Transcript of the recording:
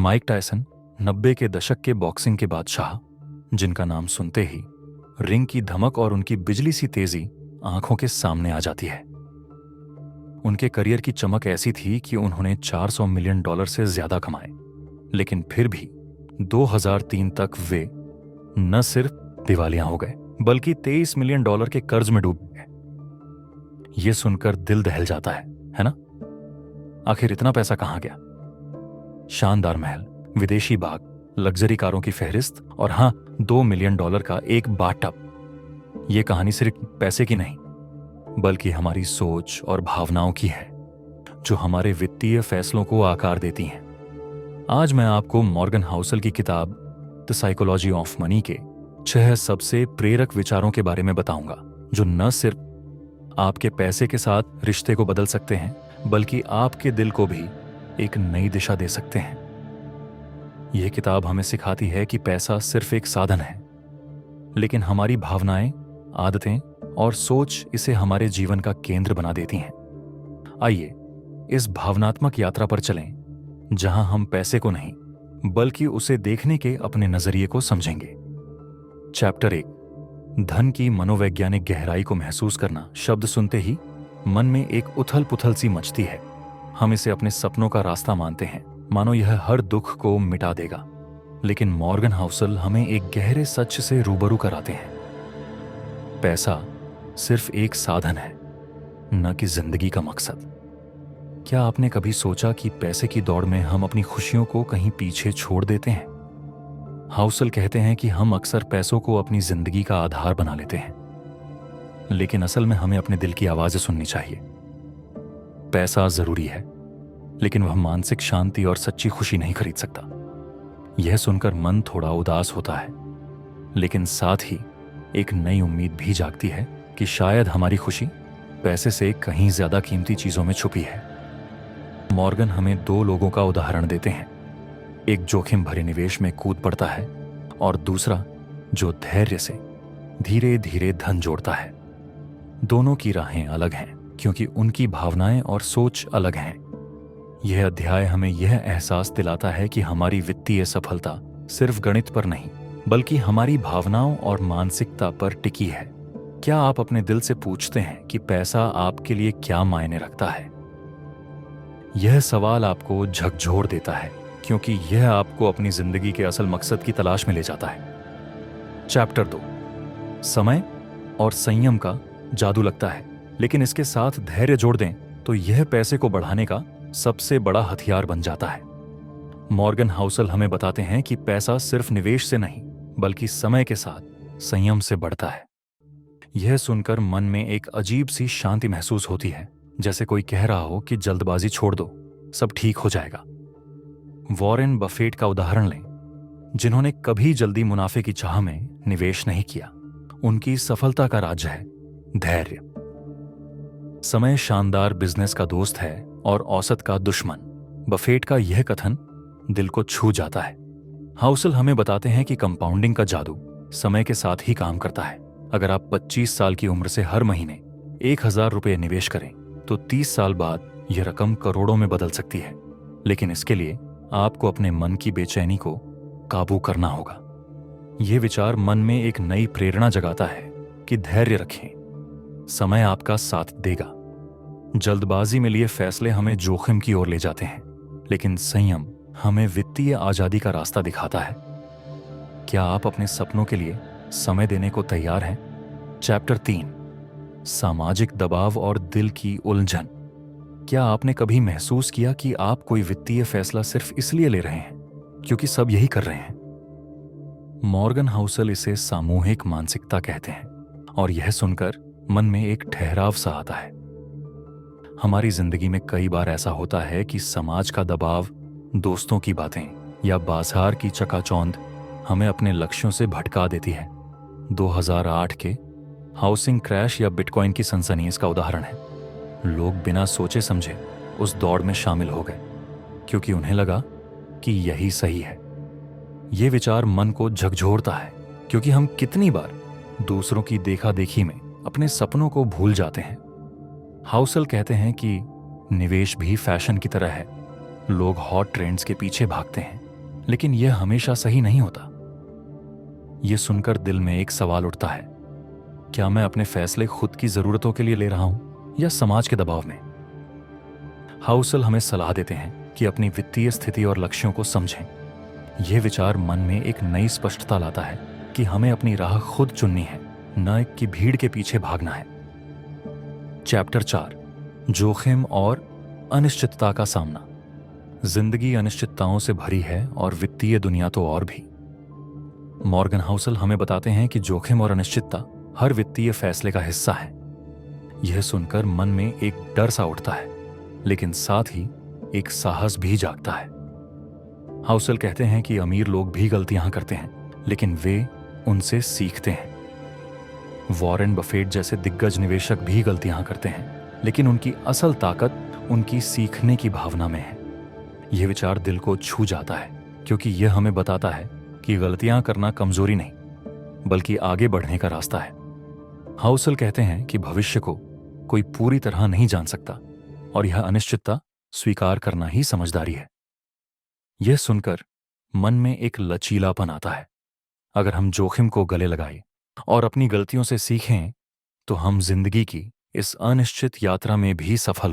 Mike Tyson 90 के दशक के बॉक्सिंग के बादशाह, जिनका नाम सुनते ही रिंग की धमक और उनकी बिजली सी तेजी आंखों के सामने आ जाती है। उनके करियर की चमक ऐसी थी कि उन्होंने $400 मिलियन से ज्यादा कमाए, लेकिन फिर भी 2003 तक वे न सिर्फ दिवालिया हो गए बल्कि $23 मिलियन के कर्ज में डूब गए। यह सुनकर दिल दहल जाता है ना? आखिर इतना पैसा कहां गया? शानदार महल, विदेशी बाग, लग्जरी कारों की फहरिस्त और हां, $2 मिलियन का एक बाथटब। यह कहानी सिर्फ पैसे की नहीं बल्कि हमारी सोच और भावनाओं की है, जो हमारे वित्तीय फैसलों को आकार देती हैं। आज मैं आपको मॉर्गन हाउसल की किताब द साइकोलॉजी ऑफ मनी के 6 सबसे प्रेरक विचारों के बारे में बताऊंगा, जो न सिर्फ आपके पैसे के साथ रिश्ते को बदल सकते हैं बल्कि आपके दिल को भी एक नई दिशा दे सकते हैं। यह किताब हमें सिखाती है कि पैसा सिर्फ एक साधन है, लेकिन हमारी भावनाएं, आदतें और सोच इसे हमारे जीवन का केंद्र बना देती हैं। आइए इस भावनात्मक यात्रा पर चलें, जहां हम पैसे को नहीं बल्कि उसे देखने के अपने नजरिए को समझेंगे। चैप्टर 1, धन की मनोवैज्ञानिक गहराई को महसूस करना। शब्द सुनते ही मन में एक उथल पुथल सी मचती है। हम इसे अपने सपनों का रास्ता मानते हैं, मानो यह हर दुख को मिटा देगा। लेकिन मॉर्गन हाउसल हमें एक गहरे सच से रूबरू कराते हैं। पैसा सिर्फ एक साधन है, न कि जिंदगी का मकसद। क्या आपने कभी सोचा कि पैसे की दौड़ में हम अपनी खुशियों को कहीं पीछे छोड़ देते हैं? हाउसल कहते हैं कि हम अक्सर पैसों को अपनी जिंदगी का आधार बना लेते हैं, लेकिन असल में हमें अपने दिल की आवाजें सुननी चाहिए। पैसा जरूरी है, लेकिन वह मानसिक शांति और सच्ची खुशी नहीं खरीद सकता। यह सुनकर मन थोड़ा उदास होता है, लेकिन साथ ही एक नई उम्मीद भी जागती है कि शायद हमारी खुशी पैसे से कहीं ज्यादा कीमती चीजों में छुपी है। मॉर्गन हमें 2 लोगों का उदाहरण देते हैं। एक जोखिम भरे निवेश में कूद पड़ता है और दूसरा जो धैर्य से धीरे धीरे धन जोड़ता है। दोनों की राहें अलग हैं, क्योंकि उनकी भावनाएं और सोच अलग हैं। यह अध्याय हमें यह एहसास दिलाता है कि हमारी वित्तीय सफलता सिर्फ गणित पर नहीं बल्कि हमारी भावनाओं और मानसिकता पर टिकी है। क्या आप अपने दिल से पूछते हैं कि पैसा आपके लिए क्या मायने रखता है? यह सवाल आपको झकझोर देता है, क्योंकि यह आपको अपनी जिंदगी के असल मकसद की तलाश में ले जाता है। चैप्टर 2, समय और संयम का जादू लगता है, लेकिन इसके साथ धैर्य जोड़ दें तो यह पैसे को बढ़ाने का सबसे बड़ा हथियार बन जाता है। मॉर्गन हाउसल हमें बताते हैं कि पैसा सिर्फ निवेश से नहीं बल्कि समय के साथ संयम से बढ़ता है। यह सुनकर मन में एक अजीब सी शांति महसूस होती है, जैसे कोई कह रहा हो कि जल्दबाजी छोड़ दो, सब ठीक हो जाएगा। वॉरेन बफेट का उदाहरण लें, जिन्होंने कभी जल्दी मुनाफे की चाह में निवेश नहीं किया। उनकी सफलता का राज है धैर्य। समय शानदार बिजनेस का दोस्त है और औसत का दुश्मन। बफेट का यह कथन दिल को छू जाता है। हाउसल हमें बताते हैं कि कंपाउंडिंग का जादू समय के साथ ही काम करता है। अगर आप 25 साल की उम्र से हर महीने 1000 रुपये निवेश करें तो 30 साल बाद यह रकम करोड़ों में बदल सकती है। लेकिन इसके लिए आपको अपने मन की बेचैनी को काबू करना होगा। यह विचार मन में एक नई प्रेरणा जगाता है कि धैर्य रखें, समय आपका साथ देगा। जल्दबाजी में लिए फैसले हमें जोखिम की ओर ले जाते हैं, लेकिन संयम हमें वित्तीय आजादी का रास्ता दिखाता है। क्या आप अपने सपनों के लिए समय देने को तैयार हैं? चैप्टर 3, सामाजिक दबाव और दिल की उलझन। क्या आपने कभी महसूस किया कि आप कोई वित्तीय फैसला सिर्फ इसलिए ले रहे हैं क्योंकि सब यही कर रहे हैं? मॉर्गन हाउसल इसे सामूहिक मानसिकता कहते हैं, और यह सुनकर मन में एक ठहराव सा आता है। हमारी जिंदगी में कई बार ऐसा होता है कि समाज का दबाव, दोस्तों की बातें या बाजार की चकाचौंध हमें अपने लक्ष्यों से भटका देती है। 2008 के हाउसिंग क्रैश या बिटकॉइन की सनसनी इसका उदाहरण है। लोग बिना सोचे समझे उस दौड़ में शामिल हो गए क्योंकि उन्हें लगा कि यही सही है। यह विचार मन को झकझोरता है, क्योंकि हम कितनी बार दूसरों की देखा देखी में अपने सपनों को भूल जाते हैं। हाउसल कहते हैं कि निवेश भी फैशन की तरह है। लोग हॉट ट्रेंड्स के पीछे भागते हैं, लेकिन यह हमेशा सही नहीं होता। यह सुनकर दिल में एक सवाल उठता है, क्या मैं अपने फैसले खुद की जरूरतों के लिए ले रहा हूं या समाज के दबाव में? हाउसल हमें सलाह देते हैं कि अपनी वित्तीय स्थिति और लक्ष्यों को समझें। यह विचार मन में एक नई स्पष्टता लाता है कि हमें अपनी राह खुद चुननी है, न कि भीड़ के पीछे भागना है। चैप्टर 4, जोखिम और अनिश्चितता का सामना। जिंदगी अनिश्चितताओं से भरी है और वित्तीय दुनिया तो और भी। मॉर्गन हाउसल हमें बताते हैं कि जोखिम और अनिश्चितता हर वित्तीय फैसले का हिस्सा है। यह सुनकर मन में एक डर सा उठता है, लेकिन साथ ही एक साहस भी जागता है। हाउसल कहते हैं कि अमीर लोग भी गलतियां करते हैं, लेकिन वे उनसे सीखते हैं। वॉरेन बफेट जैसे दिग्गज निवेशक भी गलतियां करते हैं, लेकिन उनकी असल ताकत उनकी सीखने की भावना में है। यह विचार दिल को छू जाता है, क्योंकि यह हमें बताता है कि गलतियां करना कमजोरी नहीं, बल्कि आगे बढ़ने का रास्ता है। हाउसल कहते हैं कि भविष्य को कोई पूरी तरह नहीं जान सकता, और यह अनिश्चितता स्वीकार करना ही समझदारी है। यह सुनकर मन में एक लचीलापन आता है। अगर हम जोखिम को गले लगाएं और अपनी गलतियों से सीखें, तो हम जिंदगी की इस अनिश्चित यात्रा में भी सफल हो